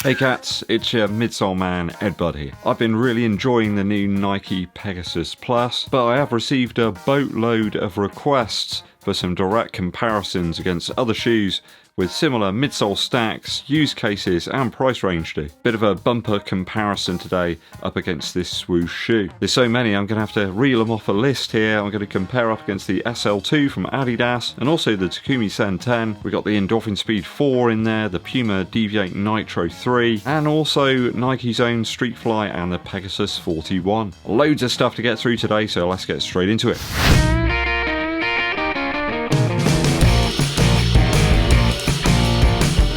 Hey cats, it's your midsole man EDDBUD here. I've been really enjoying the new NIKE PEGASUS Plus, but I have received a boatload of requests for some direct comparisons against other shoes with similar midsole stacks, use cases and price range too. Bit of a bumper comparison today up against this swoosh shoe. There's so many I'm going to have to reel them off a list here. I'm going to compare up against the SL2 from Adidas and also the TAKUMI Sen 10. We got the ENDORPHIN Speed 4 in there, the PUMA Deviate Nitro 3 and also Nike's own STREAKFLY and the Pegasus 41. Loads of stuff to get through today, so let's get straight into it.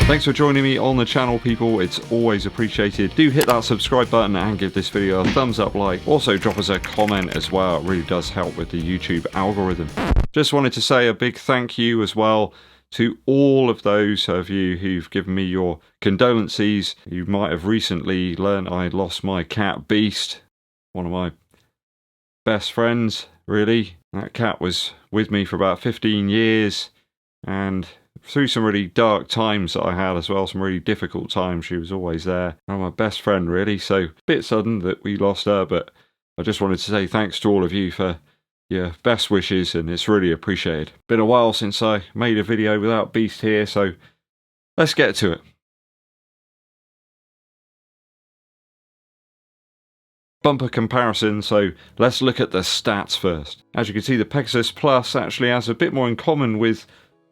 Thanks for joining me on the channel, people. It's always appreciated. Do hit that subscribe button and give this video a thumbs up like. Also drop us a comment as well. It really does help with the YouTube algorithm. Just wanted to say a big thank you as well to all of those of you who've given me your condolences. You might have recently learned I lost my cat Beast, one of my best friends, really. That cat was with me for about 15 years and through some really dark times that I had as well, some really difficult times, she was always there. And my best friend, really, so a bit sudden that we lost her, but I just wanted to say thanks to all of you for your best wishes, and it's really appreciated. Been a while since I made a video without Beast here, so let's get to it. Bumper comparison, so let's look at the stats first. As you can see, the Pegasus Plus actually has a bit more in common with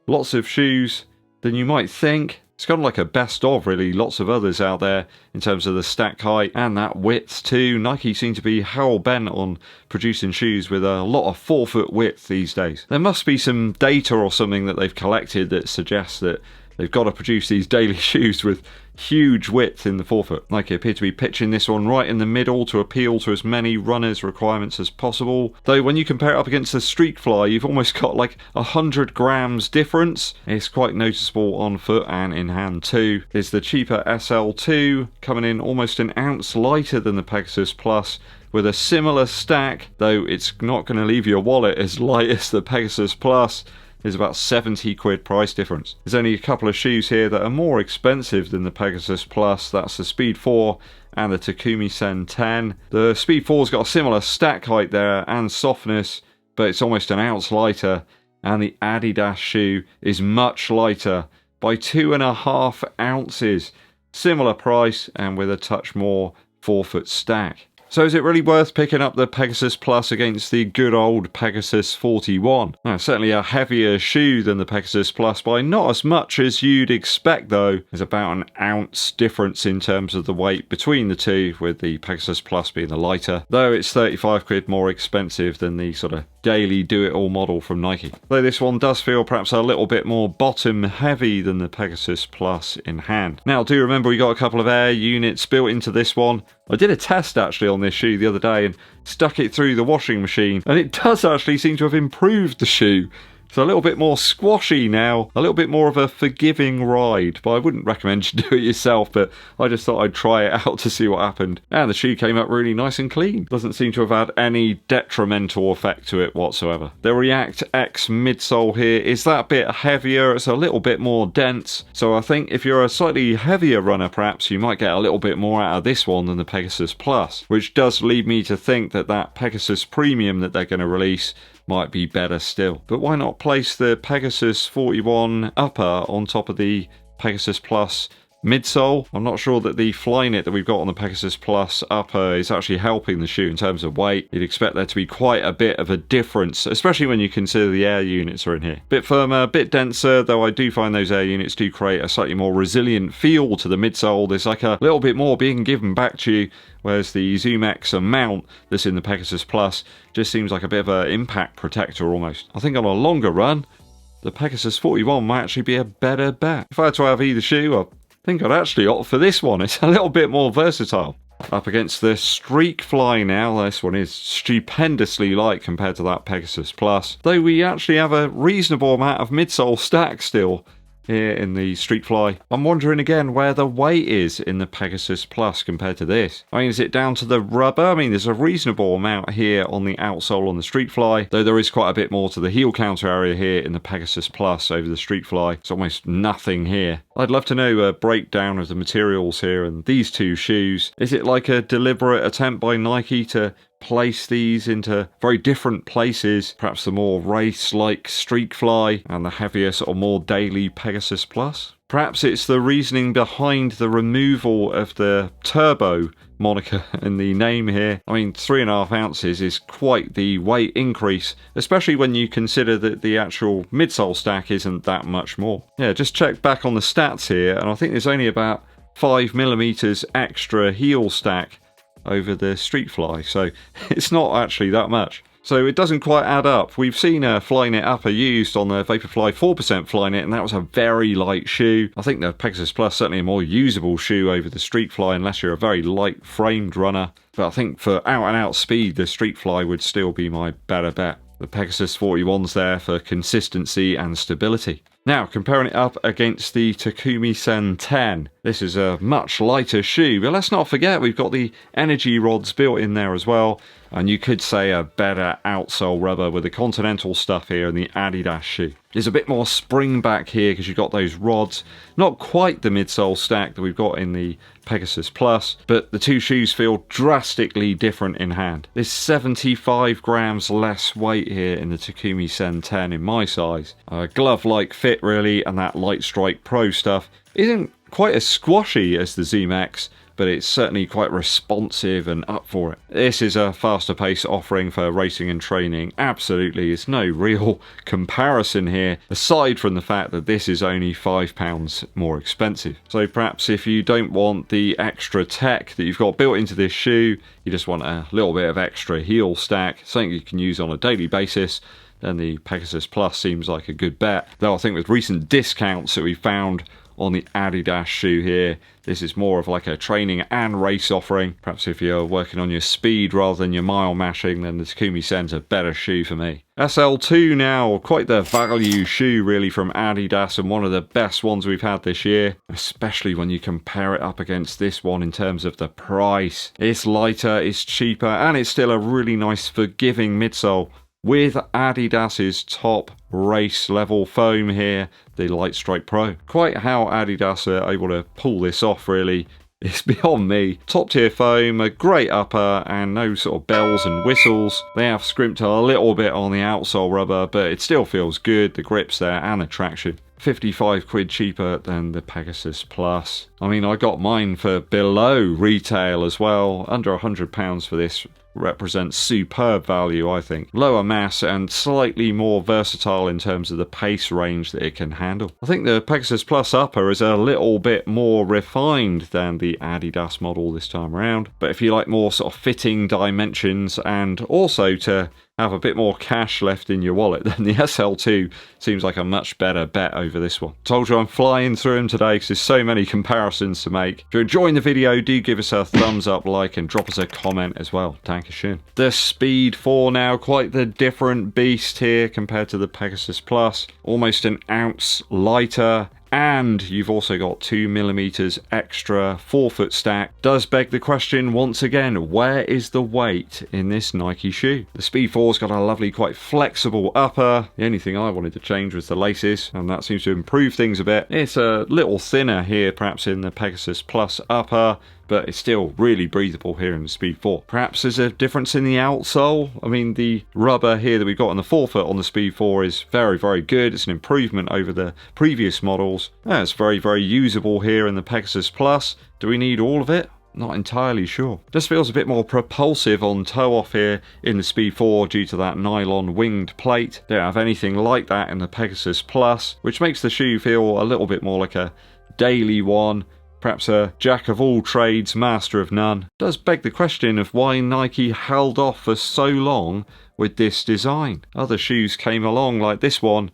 lots of shoes than you might think. It's kind of like a best of, really, lots of others out there in terms of the stack height and that width too. Nike seem to be hell bent on producing shoes with a lot of 4-foot width these days. There must be some data or something that they've collected that suggests that they've got to produce these daily shoes with huge width in the 4-foot. Nike appear to be pitching this one right in the middle to appeal to as many runners' requirements as possible. Though when you compare it up against the STREAKFLY, you've almost got like 100 grams difference. It's quite noticeable on foot and in hand too. There's the cheaper SL2 coming in almost an ounce lighter than the Pegasus Plus, with a similar stack, though it's not going to leave your wallet as light as the Pegasus Plus. There's about 70 quid price difference. There's only a couple of shoes here that are more expensive than the Pegasus Plus. That's the Speed 4 and the TAKUMI Sen 10. The Speed 4's got a similar stack height there and softness, but it's almost an ounce lighter, and the Adidas shoe is much lighter by 2.5 ounces. Similar price and with a touch more 4-foot stack. So is it really worth picking up the Pegasus Plus against the good old Pegasus 41? Now, certainly a heavier shoe than the Pegasus Plus by not as much as you'd expect though. There's about an ounce difference in terms of the weight between the two, with the Pegasus Plus being the lighter, though it's 35 quid more expensive than the sort of daily do-it-all model from Nike. Though this one does feel perhaps a little bit more bottom heavy than the Pegasus Plus in hand. Now do remember we got a couple of air units built into this one. I did a test actually on this shoe the other day and stuck it through the washing machine, and it does actually seem to have improved the shoe. It's a little bit more squashy now, a little bit more of a forgiving ride, but I wouldn't recommend you do it yourself, but I just thought I'd try it out to see what happened. And the shoe came up really nice and clean. Doesn't seem to have had any detrimental effect to it whatsoever. The React X midsole here is that bit heavier, it's a little bit more dense, so I think if you're a slightly heavier runner perhaps you might get a little bit more out of this one than the Pegasus Plus, which does lead me to think that that Pegasus Premium that they're going to release might be better still. But why not place the Pegasus 41 upper on top of the Pegasus Plus midsole? I'm not sure that the Flyknit that we've got on the Pegasus Plus upper is actually helping the shoe in terms of weight. You'd expect there to be quite a bit of a difference, especially when you consider the air units are in here. Bit firmer, bit denser, though I do find those air units do create a slightly more resilient feel to the midsole. There's like a little bit more being given back to you, whereas the Zoom X mount that's in the Pegasus Plus just seems like a bit of an impact protector almost. I think on a longer run, the Pegasus 41 might actually be a better bet. If I had to have either shoe, I think I'd actually opt for this one. It's a little bit more versatile. Up against the STREAKFLY now. This one is stupendously light compared to that Pegasus Plus, though we actually have a reasonable amount of midsole stack still. here in the STREAKFLY. I'm wondering again where the weight is in the Pegasus Plus compared to this. I mean, is it down to the rubber? I mean, there's a reasonable amount here on the outsole on the STREAKFLY, though there is quite a bit more to the heel counter area here in the Pegasus Plus over the STREAKFLY. It's almost nothing here. I'd love to know a breakdown of the materials here and these two shoes. Is it like a deliberate attempt by Nike to place these into very different places, perhaps the more race-like STREAKFLY and the heavier sort of more daily Pegasus Plus? Perhaps it's the reasoning behind the removal of the turbo moniker in the name here. I mean, 3.5 ounces is quite the weight increase, especially when you consider that the actual midsole stack isn't that much more. Yeah, just check back on the stats here, and I think there's only about 5mm extra heel stack over the STREAKFLY, so it's not actually that much. So it doesn't quite add up. We've seen a Flyknit upper used on the Vaporfly 4% Flyknit, and that was a very light shoe. I think the Pegasus Plus certainly a more usable shoe over the STREAKFLY unless you're a very light framed runner. But I think for out and out speed, the STREAKFLY would still be my better bet. The Pegasus 41's there for consistency and stability. Now, comparing it up against the Takumi Sen 10. This is a much lighter shoe, but let's not forget we've got the energy rods built in there as well. And you could say a better outsole rubber with the Continental stuff here in the Adidas shoe. There's a bit more spring back here because you've got those rods. Not quite the midsole stack that we've got in the Pegasus Plus, but the two shoes feel drastically different in hand. There's 75 grams less weight here in the Takumi Sen 10 in my size. A glove-like fit really, and that Light Strike Pro stuff isn't quite as squashy as the Zoom X, but it's certainly quite responsive and up for it. This is a faster pace offering for racing and training. Absolutely, it's no real comparison here, aside from the fact that this is only £5 more expensive. So perhaps if you don't want the extra tech that you've got built into this shoe, you just want a little bit of extra heel stack, something you can use on a daily basis, then the Pegasus Plus seems like a good bet. Though I think with recent discounts that we found on the Adidas shoe here, this is more of like a training and race offering. Perhaps if you're working on your speed rather than your mile mashing, then the Takumi Sen's a better shoe for me. SL2 now, quite the value shoe really from Adidas, and one of the best ones we've had this year, especially when you compare it up against this one in terms of the price. It's lighter, it's cheaper, and it's still a really nice forgiving midsole with Adidas's top race level foam here, the Light Strike Pro. Quite how Adidas are able to pull this off really is beyond me. Top tier foam, a great upper, and no sort of bells and whistles. They have scrimped a little bit on the outsole rubber, but it still feels good, the grip's there and the traction. 55 quid cheaper than the Pegasus Plus. I mean, I got mine for below retail as well, under £100 for this. Represents superb value, I think. Lower mass and slightly more versatile in terms of the pace range that it can handle. I think the Pegasus Plus upper is a little bit more refined than the Adidas model this time around, but if you like more sort of fitting dimensions and also to have a bit more cash left in your wallet, then the SL2 seems like a much better bet over this one. Told you I'm flying through them today because there's so many comparisons to make. If you're enjoying the video, do give us a thumbs up, like, and drop us a comment as well. Dankeschön. The Speed 4 now, quite the different beast here compared to the Pegasus Plus. Almost an ounce lighter, and you've also got 2mm extra forefoot stack. Does beg the question once again, where is the weight in this Nike shoe? The Speed 4's got a lovely, quite flexible upper. The only thing I wanted to change was the laces, and that seems to improve things a bit. It's a little thinner here, perhaps in the Pegasus Plus upper, but it's still really breathable here in the Speed 4. Perhaps there's a difference in the outsole. I mean, the rubber here that we've got on the forefoot on the Speed 4 is very, very good. It's an improvement over the previous models. It's very, very usable here in the Pegasus Plus. Do we need all of it? Not entirely sure. Just feels a bit more propulsive on toe off here in the Speed 4 due to that nylon winged plate. Don't have anything like that in the Pegasus Plus, which makes the shoe feel a little bit more like a daily one. Perhaps a jack of all trades, master of none. Does beg the question of why Nike held off for so long with this design. Other shoes came along like this one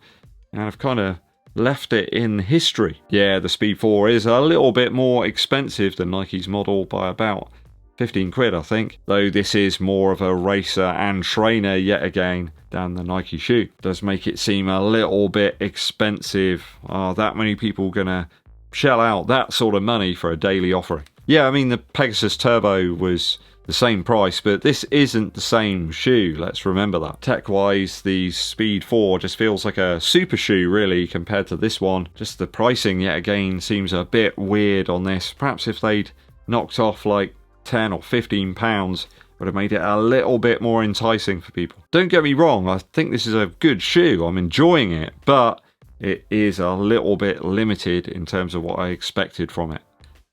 and have kind of left it in history. Yeah, the Speed 4 is a little bit more expensive than Nike's model by about 15 quid, I think. Though this is more of a racer and trainer yet again than the Nike shoe. It does make it seem a little bit expensive. Are that many people gonna shell out that sort of money for a daily offering? Yeah, I mean, the Pegasus Turbo was the same price, but this isn't the same shoe, let's remember that. Tech-wise, the Speed 4 just feels like a super shoe, really, compared to this one. Just the pricing, yet again, seems a bit weird on this. Perhaps if they'd knocked off like 10 or 15 pounds, would have made it a little bit more enticing for people. Don't get me wrong, I think this is a good shoe, I'm enjoying it, but it is a little bit limited in terms of what I expected from it.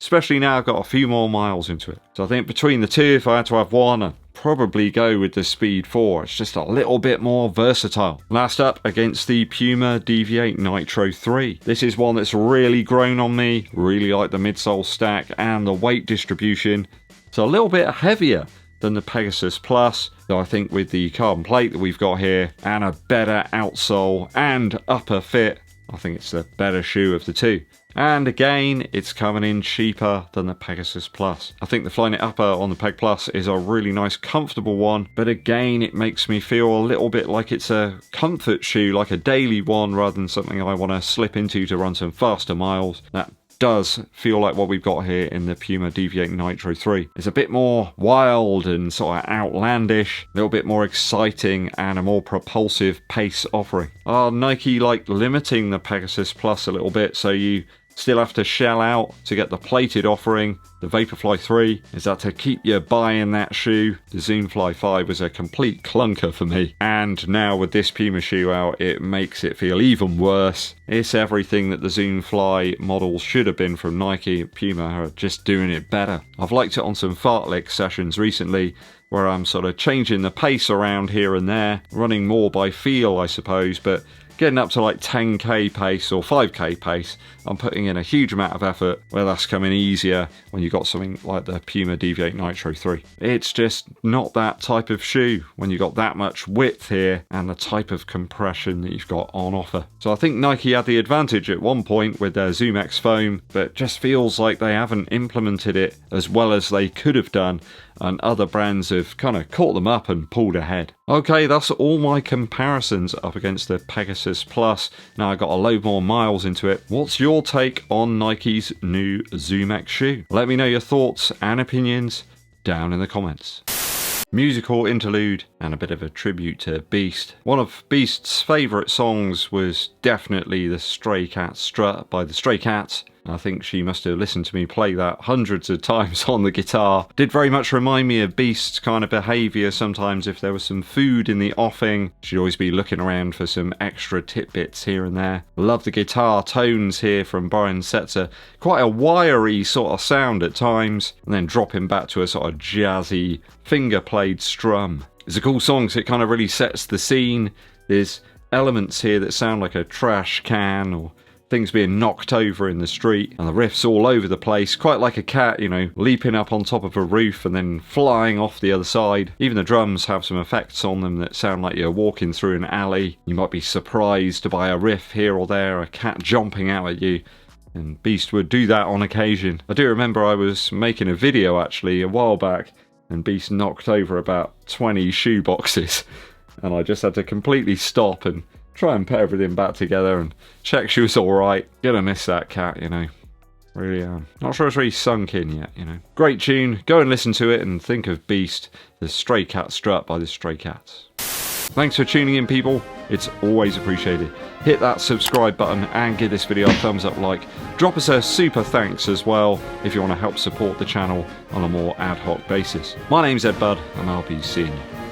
Especially now I've got a few more miles into it. So I think between the two, if I had to have one, I'd probably go with the Speed 4. It's just a little bit more versatile. Last up, against the PUMA Deviate Nitro 3. This is one that's really grown on me. Really like the midsole stack and the weight distribution. It's a little bit heavier than the Pegasus Plus, though I think with the carbon plate that we've got here and a better outsole and upper fit, I think it's the better shoe of the two. And again, it's coming in cheaper than the Pegasus Plus. I think the Flyknit upper on the Peg Plus is a really nice, comfortable one, but again, it makes me feel a little bit like it's a comfort shoe, like a daily one, rather than something I want to slip into to run some faster miles. That does feel like what we've got here in the PUMA Deviate Nitro 3. It's a bit more wild and sort of outlandish, a little bit more exciting and a more propulsive pace offering. Are Nike like limiting the Pegasus Plus a little bit, so you still have to shell out to get the plated offering? The Vaporfly 3, is that to keep you buying that shoe? The Zoomfly 5 was a complete clunker for me, and now with this Puma shoe out, it makes it feel even worse. It's everything that the Zoomfly models should have been from Nike. Puma are just doing it better. I've liked it on some fartlek sessions recently, where I'm sort of changing the pace around here and there, running more by feel, I suppose, but getting up to like 10k pace or 5k pace, I'm putting in a huge amount of effort, where that's coming easier when you've got something like the Puma Deviate Nitro 3. It's just not that type of shoe when you've got that much width here and the type of compression that you've got on offer. So I think Nike had the advantage at one point with their ZoomX foam, but it just feels like they haven't implemented it as well as they could have done, and other brands have kind of caught them up and pulled ahead. Okay, that's all my comparisons up against the Pegasus Plus. Now I got a load more miles into it. What's your take on Nike's new ZoomX shoe? Let me know your thoughts and opinions down in the comments. Musical interlude and a bit of a tribute to Beast. One of Beast's favourite songs was definitely the Stray Cat Strut by the Stray Cats. I think she must have listened to me play that hundreds of times on the guitar. Did very much remind me of Beast's kind of behaviour sometimes. If there was some food in the offing, she'd always be looking around for some extra tidbits here and there. Love the guitar tones here from Brian Setzer. Quite a wiry sort of sound at times, and then dropping back to a sort of jazzy finger-played strum. It's a cool song, so it kind of really sets the scene. There's elements here that sound like a trash can or things being knocked over in the street, and the riffs all over the place, quite like a cat, you know, leaping up on top of a roof and then flying off the other side. Even the drums have some effects on them that sound like you're walking through an alley. You might be surprised by a riff here or there, a cat jumping out at you, and Beast would do that on occasion. I do remember I was making a video actually a while back, and Beast knocked over about 20 shoe boxes, and I just had to completely stop and try and put everything back together and check she was alright. Gonna miss that cat, you know. Really am. Not sure it's really sunk in yet, you know. Great tune. Go and listen to it and think of Beast, the Stray Cat Strut by the Stray Cats. Thanks for tuning in, people. It's always appreciated. Hit that subscribe button and give this video a thumbs up like. Drop us a super thanks as well if you want to help support the channel on a more ad hoc basis. My name's EDDBUD and I'll be seeing you.